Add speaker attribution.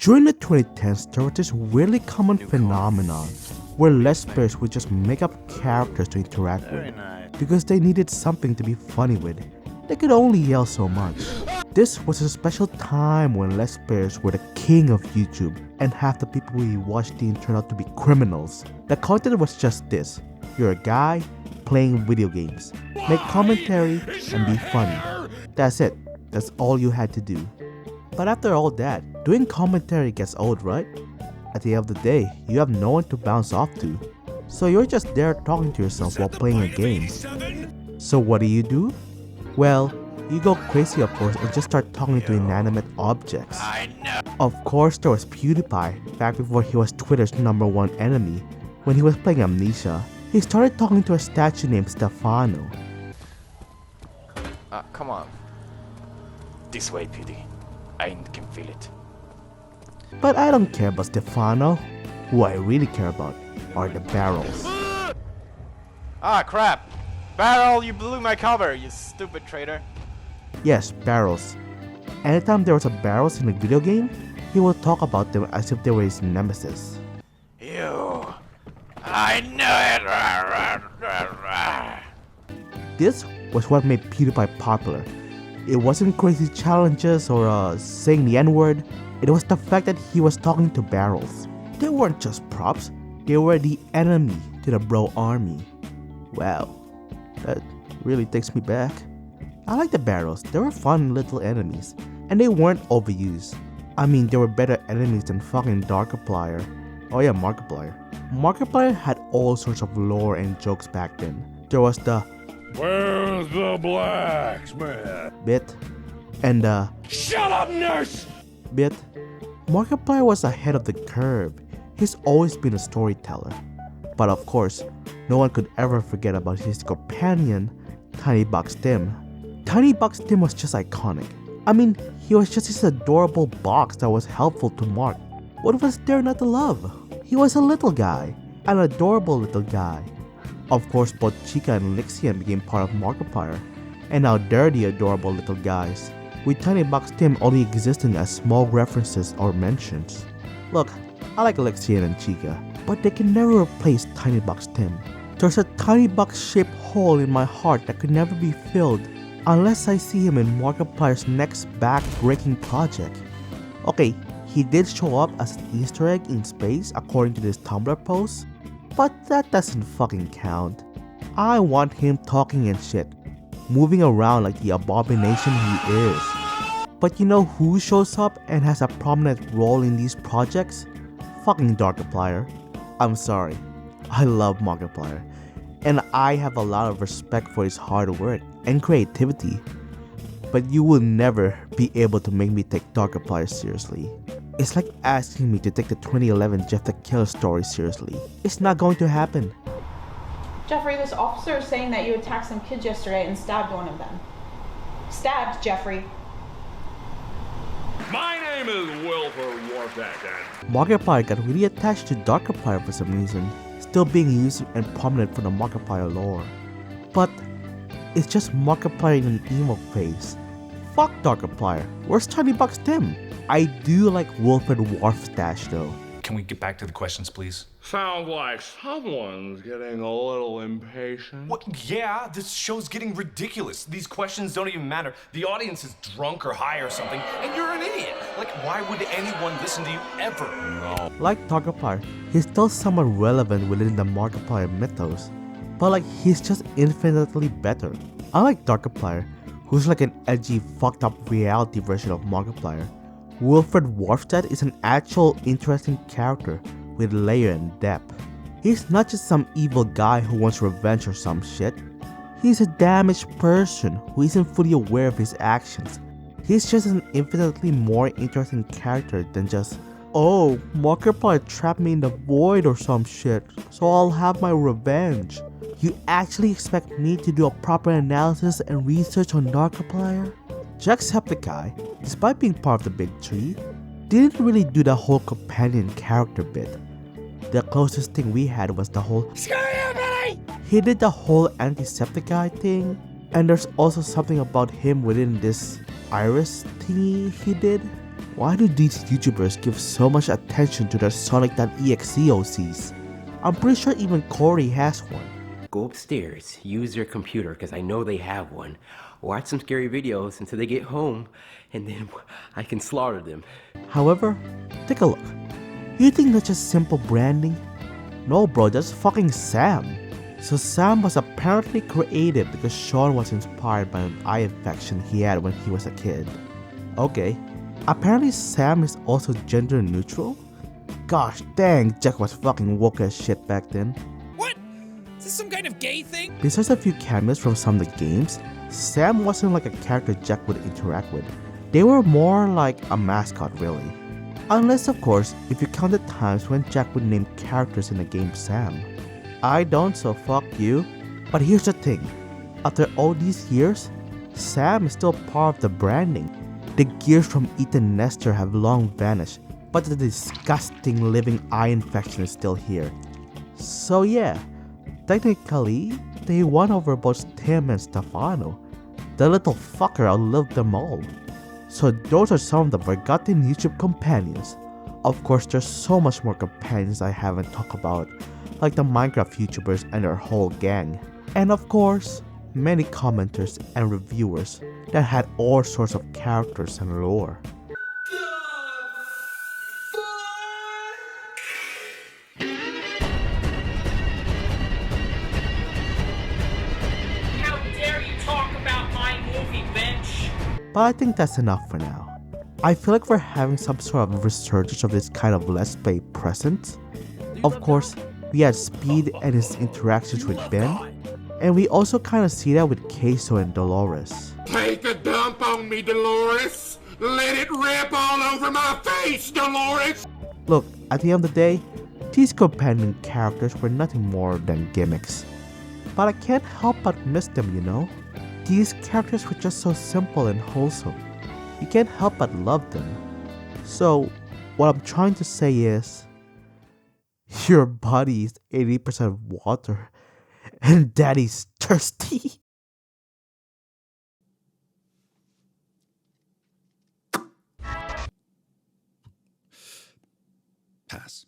Speaker 1: During the 2010s, there was this really common phenomenon where Let's Players would just make up characters to interact with because they needed something to be funny with. They could only yell so much. This was a special time when Let's Players were the king of YouTube, and half the people we watched turned out to be criminals. The content was just this: you're a guy playing video games, make commentary, and be funny. That's it. That's all you had to do. But after all that, doing commentary gets old, right? At the end of the day, you have no one to bounce off to. So you're just there talking to yourself while playing a game. So what do? Well, you go crazy of course and just start talking to inanimate objects. Of course there was PewDiePie, back before he was Twitter's #1 enemy. When he was playing Amnesia, he started talking to a statue named Stefano.
Speaker 2: Come on. This way, Pewdie. I can feel it.
Speaker 1: But I don't care about Stefano. Who I really care about are the barrels.
Speaker 2: Ah, crap! Barrel, you blew my cover, you stupid traitor.
Speaker 1: Yes, barrels. Anytime there was a barrels in a video game, he would talk about them as if they were his nemesis.
Speaker 2: You... I knew it!
Speaker 1: This was what made PewDiePie popular. It wasn't crazy challenges or saying the N-word. It was the fact that he was talking to barrels. They weren't just props, they were the enemy to the bro army. Wow, that really takes me back. I like the barrels. They were fun little enemies, and they weren't overused. I mean, they were better enemies than fucking Darkiplier. Oh yeah, Markiplier. Markiplier had all sorts of lore and jokes back then. There was the
Speaker 3: "Where's the blacksmith?"
Speaker 1: bit, and the
Speaker 3: "Shut up, nurse!"
Speaker 1: bit. Markiplier was ahead of the curve. He's always been a storyteller. But of course, no one could ever forget about his companion, Tiny Box Tim. Tiny Box Tim was just iconic. I mean, he was just this adorable box that was helpful to Mark. What was there not to love? He was a little guy, an adorable little guy. Of course, both Chica and Lixian became part of Markiplier, and now they're the adorable little guys, with Tiny Box Tim only existing as small references or mentions. Look, I like Lixian and Chica, but they can never replace Tiny Box Tim. There's a tiny box-shaped hole in my heart that could never be filled unless I see him in Markiplier's next back-breaking project. Okay, he did show up as an Easter egg in space according to this Tumblr post, but that doesn't fucking count. I want him talking and shit, moving around like the abomination he is. But you know who shows up and has a prominent role in these projects? Fucking Darkiplier. I'm sorry, I love Markiplier, and I have a lot of respect for his hard work and creativity. But you will never be able to make me take Darkiplier seriously. It's like asking me to take the 2011 Jeff the Killer story seriously. It's not going to happen.
Speaker 4: Jeffrey, this officer is saying that you attacked some kids yesterday and stabbed one of them. Stabbed, Jeffrey.
Speaker 3: My name is Wilford Warfat, and
Speaker 1: Markiplier got really attached to Darkiplier for some reason, still being used and prominent for the Markiplier lore. But it's just Markiplier in an emo phase. Fuck Darkiplier. Where's Tiny Box Tim? I do like Wilfred Warfstache though.
Speaker 5: Can we get back to the questions, please?
Speaker 3: sounds like someone's getting a little impatient.
Speaker 5: What? Yeah, this show's getting ridiculous. These questions don't even matter. The audience is drunk or high or something, and you're an idiot. Like, why would anyone listen to you ever?
Speaker 3: No.
Speaker 1: Like Darkiplier, he's still somewhat relevant within the Markiplier mythos, but like he's just infinitely better. I like Darkiplier, who's like an edgy, fucked up reality version of Markiplier. Wilfred Warfstache is an actual interesting character with layer and depth. He's not just some evil guy who wants revenge or some shit. He's a damaged person who isn't fully aware of his actions. He's just an infinitely more interesting character than just, oh, Markiplier trapped me in the void or some shit, so I'll have my revenge. You actually expect me to do a proper analysis and research on Darkiplier? Jacksepticeye, despite being part of the big tree, didn't really do the whole companion character bit. The closest thing we had was the whole "Screw you, Billy!" He did the whole Antisepticeye thing, and there's also something about him within this iris thingy he did. Why do these YouTubers give so much attention to their Sonic.exe OCs? I'm pretty sure even Corey has one.
Speaker 6: Go upstairs, use your computer, because I know they have one. Watch some scary videos until they get home, and then I can slaughter them.
Speaker 1: However, take a look. You think that's just simple branding? No bro, that's fucking Sam. So Sam was apparently created because Sean was inspired by an eye infection he had when he was a kid. Okay, apparently Sam is also gender neutral? Gosh dang, Jack was fucking woke as shit back then.
Speaker 7: What? Is this some kind of gay thing?
Speaker 1: Besides a few cameos from some of the games, Sam wasn't like a character Jack would interact with. They were more like a mascot really. Unless of course, if you count the times when Jack would name characters in the game Sam. I don't, so fuck you. But here's the thing, after all these years, Sam is still part of the branding. The gears from Ethan Nestor have long vanished, but the disgusting living eye infection is still here. So yeah, technically, they won over both Tim and Stefano. The little fucker outlived them all. So those are some of the forgotten YouTube companions. Of course, there's so much more companions I haven't talked about, like the Minecraft YouTubers and their whole gang. And of course, many commenters and reviewers that had all sorts of characters and lore.
Speaker 7: How dare you talk about my movie, bitch?
Speaker 1: But I think that's enough for now. I feel like we're having some sort of resurgence of this kind of Let's Play present. Of course, we had Speed and his interactions with Ben, and we also kind of see that with Queso and Dolores.
Speaker 8: Take a dump on me, Dolores! Let it rip all over my face, Dolores!
Speaker 1: Look, at the end of the day, these companion characters were nothing more than gimmicks. But I can't help but miss them, you know? These characters were just so simple and wholesome. You can't help but love them. So, what I'm trying to say is, your body is 80% water, and daddy's thirsty.
Speaker 9: Pass.